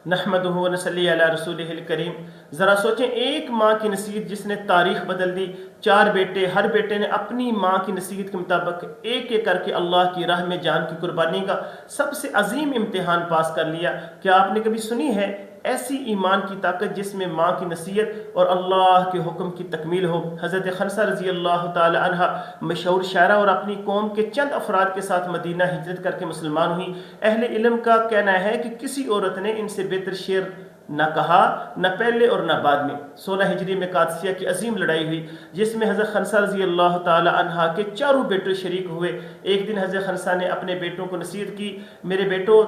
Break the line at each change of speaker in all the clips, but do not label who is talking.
نحمدہ و نصلی علی رسولہ الکریم۔ ذرا سوچیں، ایک ماں کی نصیحت جس نے تاریخ بدل دی، 4 بیٹے، ہر بیٹے نے اپنی ماں کی نصیحت کے مطابق ایک ایک کر کے اللہ کی راہ میں جان کی قربانی کا سب سے عظیم امتحان پاس کر لیا۔ کیا آپ نے کبھی سنی ہے ایسی ایمان کی طاقت جس میں ماں کی نصیحت اور اللہ کے حکم کی تکمیل ہو؟ حضرت خنسہ رضی اللہ تعالی عنہ مشہور شاعرہ اور اپنی قوم کے چند افراد کے ساتھ مدینہ ہجرت کر کے مسلمان ہوئی۔ اہل علم کا کہنا ہے کہ کسی عورت نے ان سے بہتر شعر نہ کہا، نہ پہلے اور نہ بعد میں۔ 16 ہجری میں قادسیہ کی عظیم لڑائی ہوئی جس میں حضرت خنسہ رضی اللہ تعالی عنہ کے چاروں بیٹے شریک ہوئے۔ ایک دن حضرت خنسہ نے اپنے بیٹوں کو نصیحت کی، میرے بیٹو،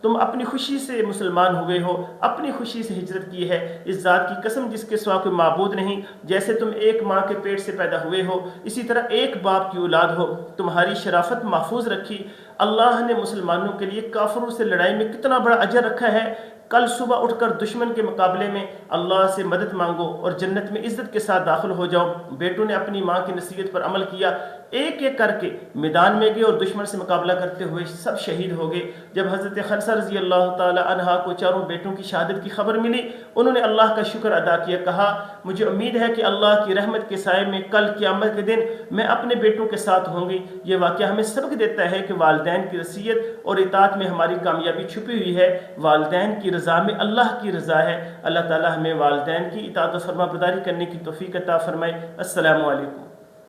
تم اپنی خوشی سے مسلمان ہوئے ہو، اپنی خوشی سے ہجرت کی ہے، اس ذات کی قسم جس کے سوا کوئی معبود نہیں، جیسے تم ایک ماں کے پیٹ سے پیدا ہوئے ہو اسی طرح ایک باپ کی اولاد ہو، تمہاری شرافت محفوظ رکھی۔ اللہ نے مسلمانوں کے لیے کافروں سے لڑائی میں کتنا بڑا اجر رکھا ہے۔ کل صبح اٹھ کر دشمن کے مقابلے میں اللہ سے مدد مانگو اور جنت میں عزت کے ساتھ داخل ہو جاؤ۔ بیٹوں نے اپنی ماں کی نصیحت پر عمل کیا، ایک ایک کر کے میدان میں گئے اور دشمن سے مقابلہ کرتے ہوئے سب شہید ہو گئے۔ جب حضرت خنسہ رضی اللہ تعالی عنہ کو چاروں بیٹوں کی شہادت کی خبر ملی، انہوں نے اللہ کا شکر ادا کیا، کہا مجھے امید ہے کہ اللہ کی رحمت کے سائے میں کل قیامت کے دن میں اپنے بیٹوں کے ساتھ ہوں گی۔ یہ واقعہ ہمیں سبق دیتا ہے کہ والدین کی نصیحت اور اطاعت میں ہماری کامیابی چھپی ہوئی ہے۔ والدین کی رضا میں اللہ کی رضا ہے۔ اللہ تعالی ہمیں والدین کی اطاعت و فرما برداری کرنے کی توفیق عطا فرمائے۔ السلام علیکم۔